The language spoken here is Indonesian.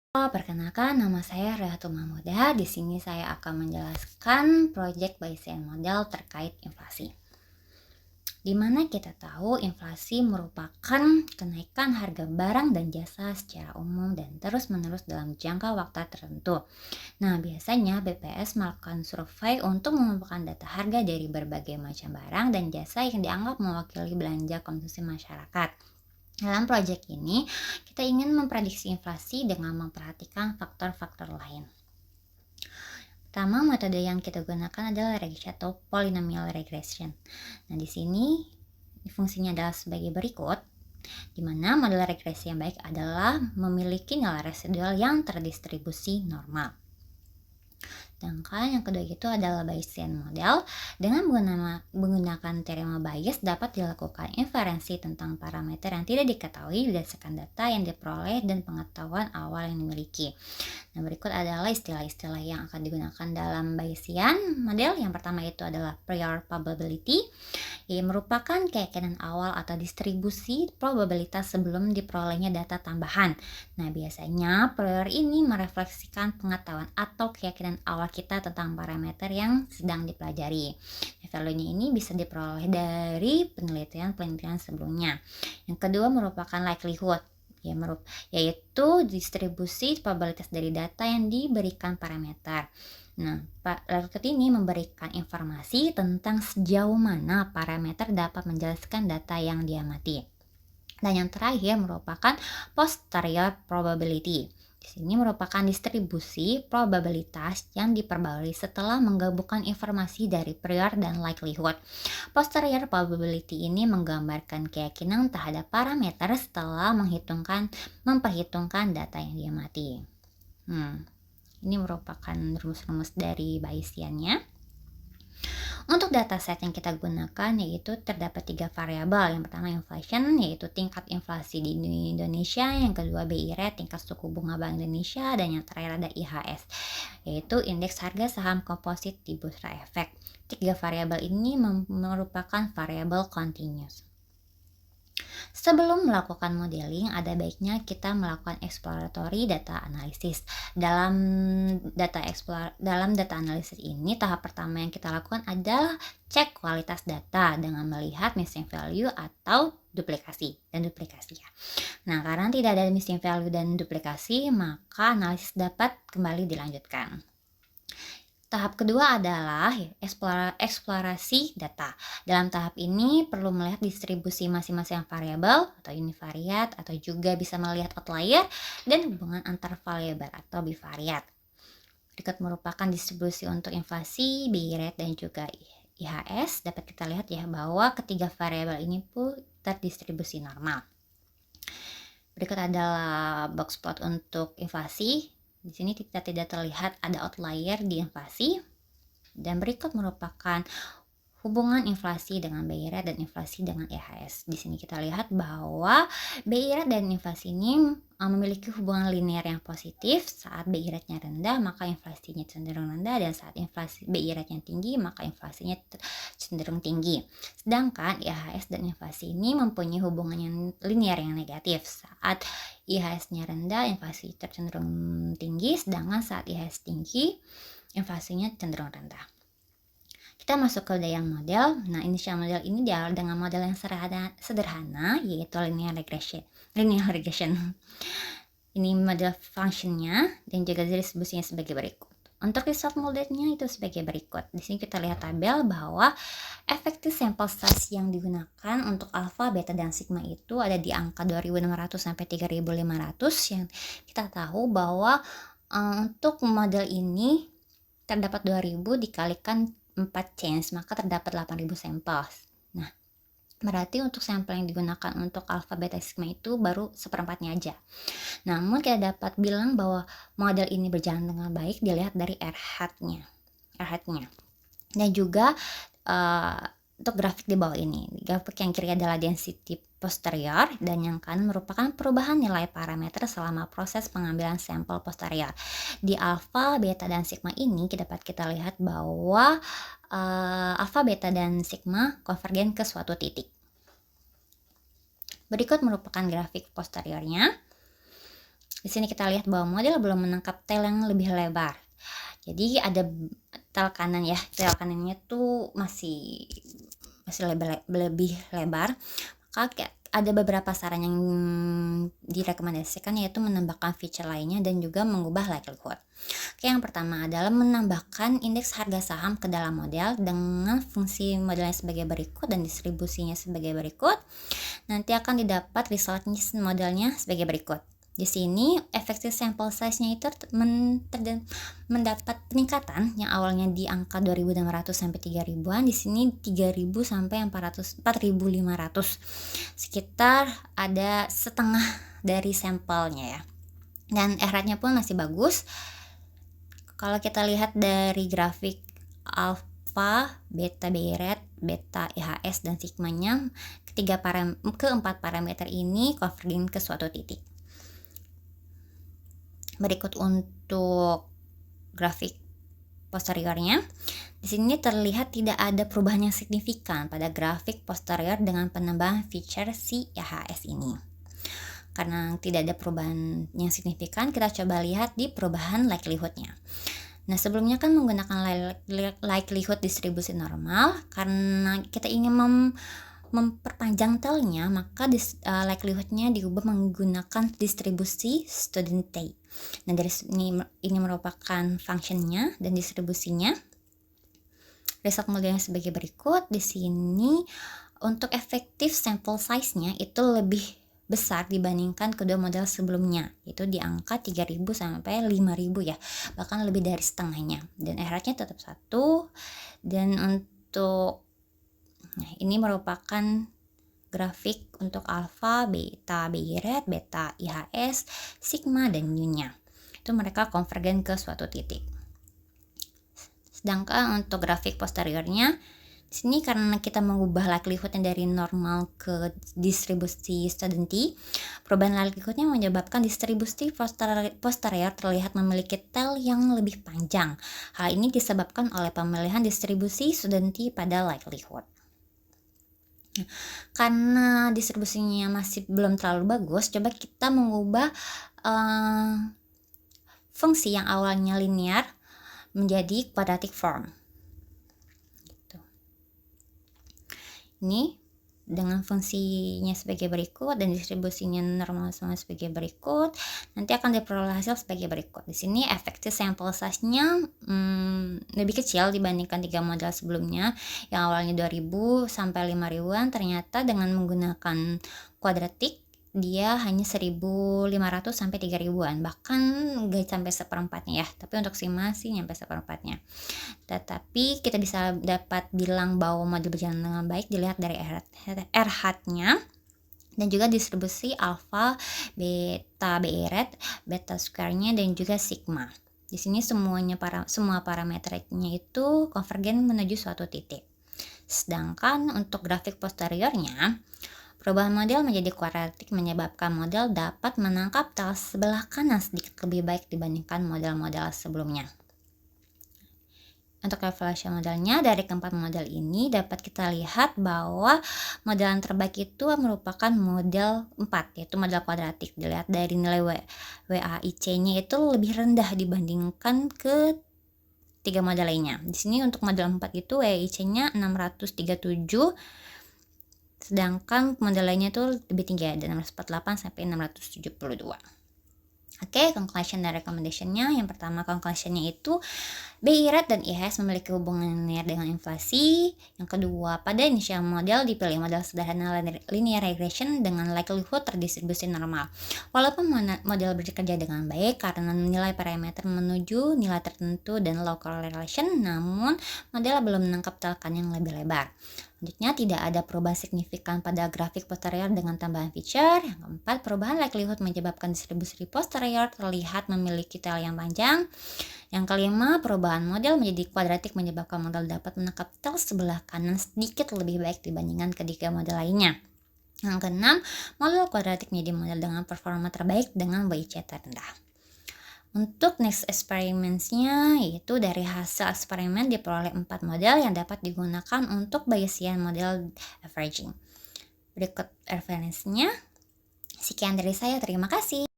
Perkenalkan nama saya Rehatul Mahmuda. Di sini saya akan menjelaskan proyek Bayesian Model terkait inflasi. Di mana kita tahu inflasi merupakan kenaikan harga barang dan jasa secara umum dan terus-menerus dalam jangka waktu tertentu. Nah, biasanya BPS melakukan survei untuk mengumpulkan data harga dari berbagai macam barang dan jasa yang dianggap mewakili belanja konsumsi masyarakat. Dalam proyek ini, kita ingin memprediksi inflasi dengan memperhatikan faktor-faktor lain. Pertama, metode yang kita gunakan adalah regression atau polynomial regression. Nah, di sini fungsinya adalah sebagai berikut, di mana model regresi yang baik adalah memiliki nilai residual yang terdistribusi normal. Sedangkan yang kedua itu adalah Bayesian model. Dengan menggunakan teorema Bayes dapat dilakukan inferensi tentang parameter yang tidak diketahui berdasarkan data yang diperoleh dan pengetahuan awal yang dimiliki. Nah, berikut adalah istilah-istilah yang akan digunakan dalam Bayesian model. Yang pertama itu adalah prior probability, yang merupakan keyakinan awal atau distribusi probabilitas sebelum diperolehnya data tambahan. Nah, biasanya prior ini merefleksikan pengetahuan atau keyakinan awal kita tentang parameter yang sedang dipelajari. Value-nya ini bisa diperoleh dari penelitian sebelumnya. Yang kedua merupakan likelihood, yaitu distribusi probabilitas dari data yang diberikan parameter. Nah, likelihood ini memberikan informasi tentang sejauh mana parameter dapat menjelaskan data yang diamati. Dan yang terakhir merupakan posterior probability. Di sini merupakan distribusi probabilitas yang diperbarui setelah menggabungkan informasi dari prior dan likelihood. Posterior probability ini menggambarkan keyakinan terhadap parameter setelah memperhitungkan data yang diamati. Ini merupakan rumus-rumus dari Bayesiannya. Untuk dataset yang kita gunakan yaitu terdapat 3 variabel. Yang pertama inflation, yaitu tingkat inflasi di Indonesia. Yang kedua BI rate, tingkat suku bunga Bank Indonesia. Dan yang terakhir ada IHS, yaitu indeks harga saham komposit di Bursa Efek. 3 variabel ini merupakan variabel continuous. Sebelum melakukan modeling, ada baiknya kita melakukan exploratory data analysis. Dalam data analysis ini, tahap pertama yang kita lakukan adalah cek kualitas data dengan melihat missing value atau duplikasi ya. Nah, karena tidak ada missing value dan duplikasi, maka analisis dapat kembali dilanjutkan. Tahap kedua adalah eksplorasi data. Dalam tahap ini perlu melihat distribusi masing-masing variabel atau univariat, atau juga bisa melihat outlier dan hubungan antar variabel atau bivariat. Berikut merupakan distribusi untuk inflasi, BI rate dan juga IHS. Dapat kita lihat ya bahwa ketiga variabel ini pun terdistribusi normal. Berikut adalah box plot untuk inflasi. Di sini kita tidak terlihat ada outlier di inflasi. Dan berikut merupakan hubungan inflasi dengan BI rate dan inflasi dengan IHS. Di sini kita lihat bahwa BI rate dan inflasi ini memiliki hubungan linear yang positif. Saat BI rate-nya rendah, maka inflasinya cenderung rendah, dan saat inflasi BI rate-nya tinggi, maka inflasinya cenderung tinggi. Sedangkan IHS dan inflasi ini mempunyai hubungan yang linear yang negatif. Saat IHS-nya rendah, inflasi cenderung tinggi, sedangkan saat IHS tinggi, inflasinya cenderung rendah. Kita masuk ke daya model. Nah, initial model ini diawali dengan model yang sederhana, yaitu linear regression. Ini model functionnya dan juga distribusinya sebagai berikut. Untuk result modelnya itu sebagai berikut. Di sini kita lihat tabel bahwa effective sample size yang digunakan untuk alpha, beta, dan sigma itu ada di angka 2.600 sampai 3.500. Yang kita tahu bahwa untuk model ini terdapat 2.000 dikalikan 4 change, maka terdapat 8.000 sampel. Nah, berarti untuk sampel yang digunakan untuk alpha, beta, sigma itu baru seperempatnya aja. Namun kita dapat bilang bahwa model ini berjalan dengan baik dilihat dari R-hat-nya. Dan juga untuk grafik di bawah ini. Grafik yang kiri adalah density posterior dan yang kanan merupakan perubahan nilai parameter selama proses pengambilan sampel posterior. Di alpha, beta, dan sigma ini dapat kita lihat bahwa alpha, beta, dan sigma konvergen ke suatu titik. Berikut merupakan grafik posteriornya. Di sini kita lihat bahwa model belum menangkap tail yang lebih lebar. Jadi ada tail kanan ya, tail kanannya tuh masih lebih lebar. Maka ada beberapa saran yang direkomendasikan, yaitu menambahkan feature lainnya dan juga mengubah likelihood. Oke, yang pertama adalah menambahkan indeks harga saham ke dalam model dengan fungsi modelnya sebagai berikut dan distribusinya sebagai berikut. Nanti akan didapat resultnya modelnya sebagai berikut. Di sini effective sample size-nya itu mendapat peningkatan yang awalnya di angka 2.600 sampai 3.000-an, di sini 3.000 sampai 4.500. Sekitar ada setengah dari sampelnya ya. Dan R-nya pun masih bagus. Kalau kita lihat dari grafik alpha, beta BI-rate, beta IHS dan sigmanya, keempat parameter ini converging ke suatu titik. Berikut untuk grafik posteriornya. Di sini terlihat tidak ada perubahan yang signifikan pada grafik posterior dengan penambahan feature si IHS ini. Karena tidak ada perubahan yang signifikan, kita coba lihat di perubahan likelihood-nya. Nah, sebelumnya kan menggunakan likelihood distribusi normal. Karena kita ingin memperpanjang tailnya, maka likelihood-nya diubah menggunakan distribusi student tail. Nah, dari sini ini merupakan functionnya dan distribusinya. Result modelnya sebagai berikut. Di sini untuk efektif sample size-nya itu lebih besar dibandingkan kedua model sebelumnya, yaitu di angka 3.000 sampai 5.000 ya, bahkan lebih dari setengahnya. Dan R-nya tetap 1. Dan untuk ini merupakan grafik untuk alpha, beta BI-rate, beta IHS, sigma, dan U-nya. Itu mereka konvergen ke suatu titik. Sedangkan untuk grafik posteriornya, di sini karena kita mengubah likelihood-nya dari normal ke distribusi student T, perubahan likelihood-nya menyebabkan distribusi posterior terlihat memiliki tail yang lebih panjang. Hal ini disebabkan oleh pemilihan distribusi student T pada likelihood. Karena distribusinya masih belum terlalu bagus, coba kita mengubah fungsi yang awalnya linear menjadi quadratic form. Gitu. Ini dengan fungsinya sebagai berikut dan distribusinya normal sama sebagai berikut, nanti akan diperoleh hasil sebagai berikut. Di sini effective sample size-nya lebih kecil dibandingkan 3 model sebelumnya yang awalnya 2.000 sampai 5.000-an. Ternyata dengan menggunakan quadratic dia hanya 1.500 sampai 3.000-an, bahkan gak sampai seperempatnya ya, tapi untuk sigma sih nyampe seperempatnya. Tetapi kita bisa dapat bilang bahwa model berjalan dengan baik dilihat dari R-hat-nya dan juga distribusi alpha, beta BI-rate, beta square-nya, dan juga sigma. Di sini semua parameternya itu konvergen menuju suatu titik. Sedangkan untuk grafik posteriornya, perubahan model menjadi kuadratik menyebabkan model dapat menangkap tail sebelah kanan sedikit lebih baik dibandingkan model-model sebelumnya. Untuk evaluasi modelnya, dari keempat model ini dapat kita lihat bahwa model yang terbaik itu merupakan model 4, yaitu model kuadratik. Dilihat dari nilai WAIC-nya itu lebih rendah dibandingkan ke 3 model lainnya. Di sini untuk model 4 itu WAIC-nya 637, sedangkan model lainnya itu lebih tinggi, ada 648 sampai 672. Oke, conclusion dan recommendation-nya. Yang pertama, conclusion-nya itu BI-rate dan IHS memiliki hubungan linear dengan inflasi. Yang kedua, pada initial model dipilih model sederhana linear regression dengan likelihood terdistribusi normal. Walaupun model bekerja dengan baik karena nilai parameter menuju nilai tertentu dan low correlation, namun model belum menangkap tail yang lebih lebar. Selanjutnya, tidak ada perubahan signifikan pada grafik posterior dengan tambahan feature. Yang keempat, perubahan likelihood menyebabkan distribusi posterior terlihat memiliki tail yang panjang. Yang kelima, perubahan model menjadi kuadratik menyebabkan model dapat menangkap tail sebelah kanan sedikit lebih baik dibandingkan ketiga model lainnya. Yang keenam, model kuadratik menjadi model dengan performa terbaik dengan WAIC terendah. Untuk next experiments-nya, yaitu dari hasil eksperimen diperoleh 4 model yang dapat digunakan untuk Bayesian model averaging. Berikut referensinya. Sekian dari saya, terima kasih.